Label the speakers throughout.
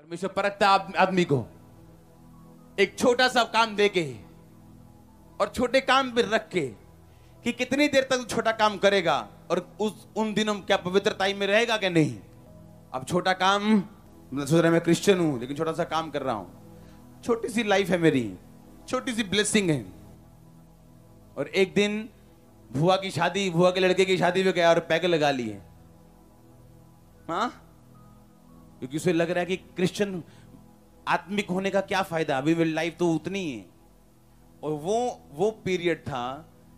Speaker 1: परमेश्वर परखता आदमी को एक छोटा सा काम देके और छोटे काम पे रख के कि कितनी देर तक छोटा काम करेगा और उन दिनों क्या पवित्रता में रहेगा कि नहीं। अब छोटा काम, मैं सोच रहा मैं क्रिश्चियन हूं लेकिन छोटा सा काम कर रहा हूं, छोटी सी लाइफ है मेरी, छोटी सी ब्लेसिंग है। और एक दिन बुआ के लड़के की शादी में गया और पैग लगा लिए, हाँ, क्योंकि उसे लग रहा है कि क्रिश्चियन आत्मिक होने का क्या फायदा, अभी मेरी लाइफ तो उतनी ही है। और वो पीरियड था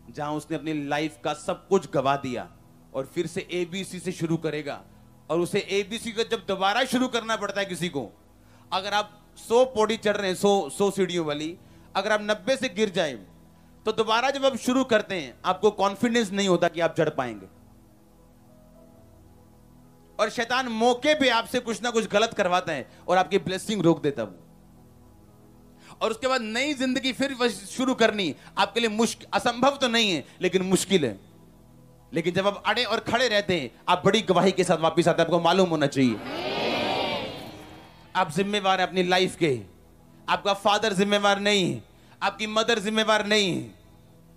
Speaker 1: जहां उसने अपनी लाइफ का सब कुछ गवा दिया और फिर से एबीसी से शुरू करेगा। और उसे एबीसी को जब दोबारा शुरू करना पड़ता है किसी को, अगर आप 100 पौड़ी चढ़ रहे हैं, 100 सीढ़ियों वाली, अगर आप 90 से गिर जाए तो दोबारा जब आप शुरू करते हैं आपको कॉन्फिडेंस नहीं होता कि आप चढ़ पाएंगे। और शैतान मौके पे आपसे कुछ ना कुछ गलत करवाता है और आपकी ब्लेसिंग रोक देता है। और उसके बाद नई जिंदगी फिर शुरू करनी आपके लिए मुश्किल, असंभव तो नहीं है लेकिन मुश्किल है। लेकिन जब आप अड़े और खड़े रहते हैं आप बड़ी गवाही के साथ वापस आते हैं। आपको मालूम होना चाहिए आप जिम्मेवार हैं अपनी लाइफ के। आपका फादर जिम्मेवार नहीं है, आपकी मदर जिम्मेवार नहीं है,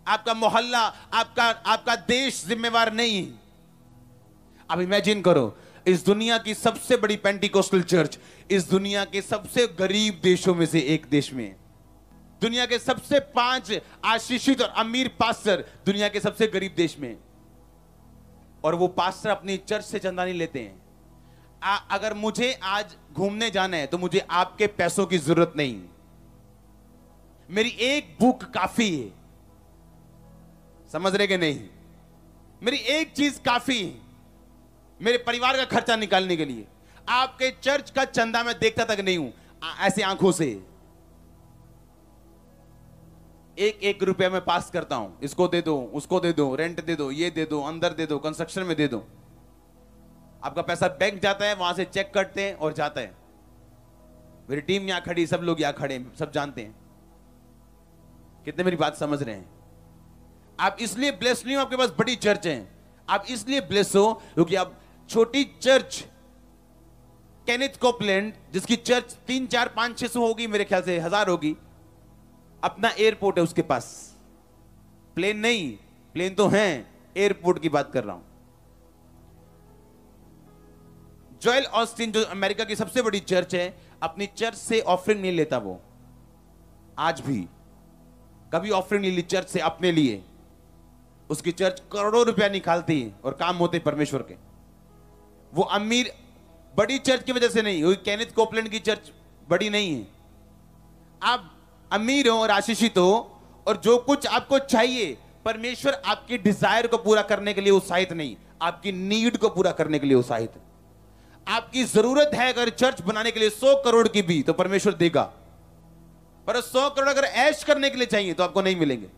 Speaker 1: आपका मोहल्ला, आपका देश जिम्मेवार नहीं है। अब इमेजिन करो, इस दुनिया की सबसे बड़ी पेंटिकोस्टल चर्च इस दुनिया के सबसे गरीब देशों में से एक देश में, दुनिया के सबसे 5 आशीषित और अमीर पास्टर दुनिया के सबसे गरीब देश में, और वो पास्टर अपनी चर्च से चंदा नहीं लेते हैं। अगर मुझे आज घूमने जाना है तो मुझे आपके पैसों की जरूरत नहीं, मेरी एक बुक काफी है। समझ रहे कि नहीं? मेरी एक चीज काफी है मेरे परिवार का खर्चा निकालने के लिए। आपके चर्च का चंदा मैं देखता तक नहीं हूं ऐसे आंखों से। एक रुपया मैं पास करता हूं, इसको दे दो, उसको दे दो, रेंट दे दो, ये दे दो, अंदर दे दो, कंस्ट्रक्शन में दे दो। आपका पैसा बैंक जाता है, वहां से चेक कटते हैं और जाता है। मेरी टीम यहां खड़ी, सब लोग यहां खड़े, सब जानते हैं। कितने मेरी बात समझ रहे हैं? आप इसलिए ब्लेस नहीं हो आपके पास बड़ी चर्च है, आप इसलिए ब्लेस हो क्योंकि आप छोटी चर्च केनेथ कोपलैंड, जिसकी चर्च 3, 4, 5, 600 होगी, मेरे ख्याल से 1000 होगी, अपना एयरपोर्ट है उसके पास। प्लेन नहीं, प्लेन तो हैं, एयरपोर्ट की बात कर रहा हूं। जोएल ऑस्टिन जो अमेरिका की सबसे बड़ी चर्च है, अपनी चर्च से ऑफरिंग नहीं लेता। वो आज भी कभी ऑफरिंग नहीं ली चर्च से अपने लिए। उसकी चर्च करोड़ों रुपया निकालती है और काम होते परमेश्वर के। वो अमीर बड़ी चर्च की वजह से नहीं, केनेथ कोपलैंड की चर्च बड़ी नहीं है। आप अमीर हो और आशीषित हो और जो कुछ आपको चाहिए, परमेश्वर आपकी डिजायर को पूरा करने के लिए उत्साहित नहीं, आपकी नीड को पूरा करने के लिए उत्साहित है। आपकी जरूरत है अगर चर्च बनाने के लिए 100 करोड़ की भी, तो परमेश्वर देगा। पर 100 करोड़ अगर ऐश करने के लिए चाहिए तो आपको नहीं मिलेंगे।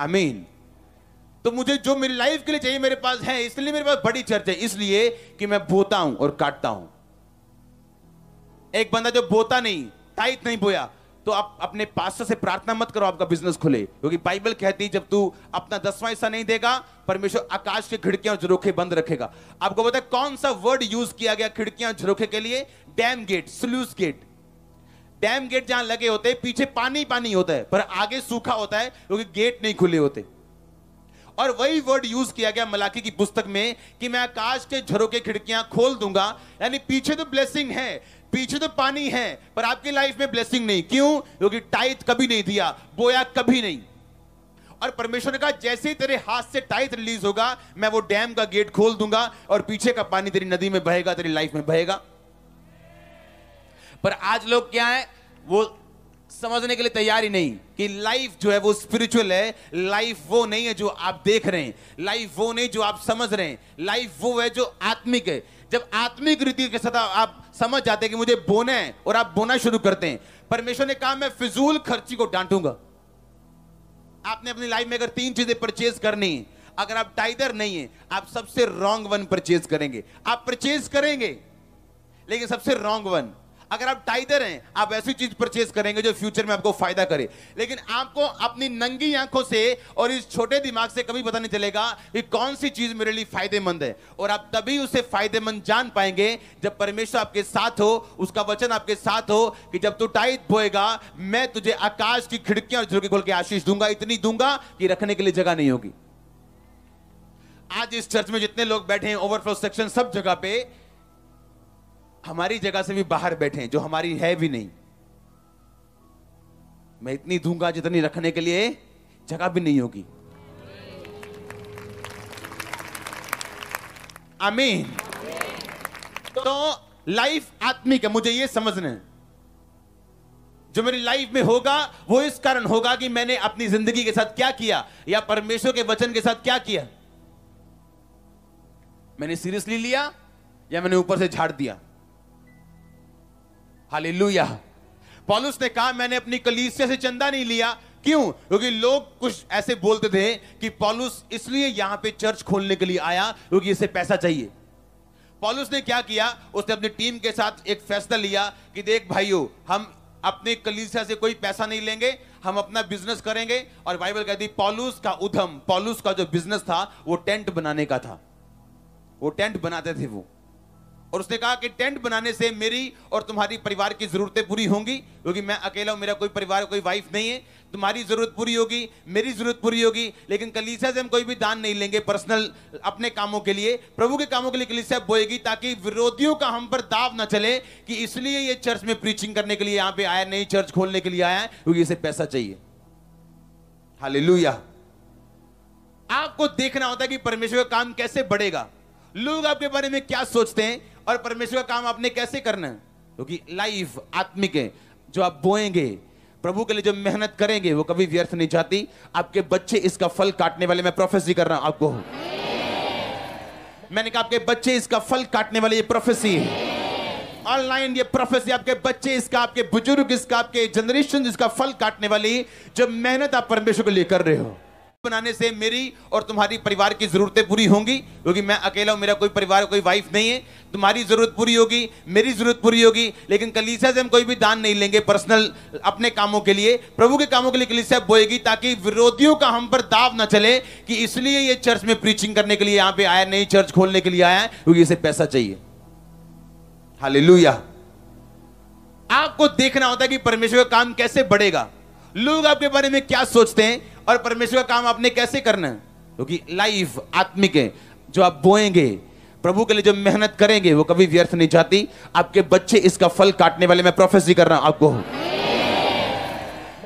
Speaker 1: आमीन। तो मुझे जो मेरी लाइफ के लिए चाहिए मेरे पास है, इसलिए मेरे पास बड़ी चर्च है, इसलिए कि मैं बोता हूं और काटता हूं। एक बंदा जो बोता नहीं, टाइट नहीं बोया, तो आप अपने पास्टर से प्रार्थना मत करो आपका बिजनेस खुले, क्योंकि बाइबल कहती है जब तू अपना 10वां हिस्सा नहीं देगा, परमेश्वर आकाश की खिड़कियां और झरोखे बंद रखेगा। आपको पता है कौन सा वर्ड यूज किया गया खिड़कियां झरोखे के लिए? Dam gate, sluice gate. Dam gate जहां लगे होते हैं पीछे पानी पानी होता है पर आगे सूखा होता है क्योंकि गेट नहीं खुले होते। और वही वर्ड यूज किया गया मलाकी की पुस्तक में कि मैं आकाश के झरोखे खिड़कियां खोल दूंगा। यानी पीछे तो ब्लेसिंग है, पीछे तो पानी है, पर आपकी लाइफ में ब्लेसिंग नहीं। क्यों? क्योंकि टाइट कभी नहीं दिया, बोया कभी नहीं। और परमेश्वर ने कहा जैसे ही तेरे हाथ से टाइट रिलीज होगा, मैं वो डैम का गेट खोल दूंगा और पीछे का पानी तेरी नदी में बहेगा, तेरी लाइफ में बहेगा। पर आज लोग क्या है, वो समझने के लिए तैयार ही नहीं कि लाइफ जो है वो स्पिरिचुअल है। लाइफ वो नहीं है जो आप देख रहे हैं, लाइफ वो नहीं जो आप समझ रहे हैं, लाइफ वो है जो आत्मिक है। जब आत्मिक रीति के साथ आप समझ जाते हैं कि मुझे बोना है और आप बोना शुरू करते हैं, परमेश्वर ने कहा मैं फिजूल खर्ची को डांटूंगा। आपने अपनी लाइफ में अगर 3 चीजें परचेज करनी है, अगर आप टाइदर नहीं है, आप सबसे रॉन्ग वन परचेज करेंगे। आप परचेज करेंगे लेकिन सबसे रॉन्ग वन। अगर आप टाइदर हैं, आप ऐसी चीज परचेज करेंगे जो फ्यूचर में आपको फायदा करे। लेकिन आपको अपनी नंगी आंखों से और इस छोटे दिमाग से कभी पता नहीं चलेगा कि कौन सी चीज मेरे लिए फायदेमंद है। और आप तभी उसे फायदेमंद जान पाएंगे जब परमेश्वर आपके साथ हो, उसका वचन आपके साथ हो कि जब तू टाइद बोएगा मैं तुझे आकाश की खिड़कियां और झुर्गी खोल के आशीष दूंगा, इतनी दूंगा कि रखने के लिए जगह नहीं होगी। आज इस चर्च में जितने लोग बैठे हैं, ओवरफ्लो सेक्शन सब जगह पे, हमारी जगह से भी बाहर बैठे हैं, जो हमारी है भी नहीं। मैं इतनी दूंगा जितनी रखने के लिए जगह भी नहीं होगी। आमीन। तो लाइफ आत्मिक है, मुझे यह समझना है। जो मेरी लाइफ में होगा वो इस कारण होगा कि मैंने अपनी जिंदगी के साथ क्या किया या परमेश्वर के वचन के साथ क्या किया। मैंने सीरियसली लिया या मैंने ऊपर से झाड़ दिया। हालेलुया। पौलुस ने कहा मैंने अपनी कलीसिया से चंदा नहीं लिया। क्यों? क्योंकि लोग कुछ ऐसे बोलते थे कि पौलुस इसलिए यहां पे चर्च खोलने के लिए आया क्योंकि इसे पैसा चाहिए। पौलुस ने क्या किया? उसने अपनी टीम के साथ एक फैसला लिया कि देख भाइयों, हम अपने कलीसिया से कोई पैसा नहीं लेंगे, हम अपना बिजनेस करेंगे। और बाइबल कहती पौलुस का उद्यम, पौलुस का जो बिजनेस था वो टेंट बनाने का था। वो टेंट बनाते थे वो। और उसने कहा कि टेंट बनाने से मेरी और तुम्हारी परिवार की जरूरतें पूरी होंगी, क्योंकि मैं अकेला हूं, मेरा कोई परिवार, कोई वाइफ नहीं है। तुम्हारी जरूरत पूरी होगी, मेरी जरूरत पूरी होगी। लेकिन कलीसिया से हम कोई भी दान नहीं लेंगे पर्सनल अपने कामों के लिए, प्रभु के कामों के लिए कलीसिया बोएगी, ताकि विरोधियों का हम पर दाव ना चले कि इसलिए ये चर्च में प्रीचिंग करने के लिए यहां पे आया, नहीं चर्च खोलने के लिए आया है क्योंकि इसे पैसा चाहिए। हालेलुया। आपको देखना होता है कि परमेश्वर का काम कैसे बढ़ेगा, लोग आपके बारे में क्या सोचते हैं और परमेश्वर का काम आपने कैसे करना है। क्योंकि लाइफ आत्मिक है। जो आप बोएंगे, प्रभु के लिए जो मेहनत करेंगे वो कभी व्यर्थ नहीं जाती। आपके बच्चे इसका फल काटने वाले, मैं प्रोफेसी कर रहा हूं आपको। मैंने कहा आपके बच्चे इसका फल काटने वाले, ये प्रोफेसी है ऑनलाइन, ये प्रोफेसी। आपके बच्चे इसका, आपके बुजुर्ग इसका, आपके जनरेशन इसका फल काटने वाली जो मेहनत आप परमेश्वर के लिए कर रहे हो। बनाने से मेरी और तुम्हारी परिवार की जरूरतें पूरी होंगी, क्योंकि मैं अकेला हूं, मेरा कोई परिवार, कोई वाइफ नहीं है। तुम्हारी जरूरत पूरी होगी, मेरी जरूरत पूरी होगी। लेकिन कलीसिया से हम कोई भी दान नहीं लेंगे पर्सनल अपने कामों के लिए, प्रभु के कामों के लिए कलीसिया बोएगी, ताकि विरोधियों का हम पर दाव ना चले कि इसलिए ये चर्च में प्रीचिंग करने के लिए यहां पे आया, नहीं चर्च खोलने के लिए आया क्योंकि इसे पैसा चाहिए। हालेलुया। आपको देखना होता है कि परमेश्वर का काम कैसे बढ़ेगा, लोग आपके बारे में क्या सोचते हैं और परमेश्वर का काम आपने कैसे करना है। क्योंकि लाइफ आत्मिक है। जो आप बोएंगे, प्रभु के लिए जो मेहनत करेंगे वो कभी व्यर्थ नहीं जाती। आपके बच्चे इसका फल काटने वाले, मैं प्रोफेसी कर रहा हूं आपको।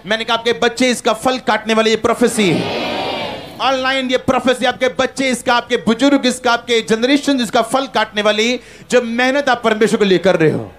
Speaker 1: मैंने कहा आपके बच्चे इसका फल काटने वाले, ये प्रोफेसी है ऑनलाइन, ये प्रोफेसी। आपके बच्चे इसका, आपके बुजुर्ग इसका, आपके जनरेशन इसका फल काटने वाली जो मेहनत आप परमेश्वर के लिए कर रहे हो।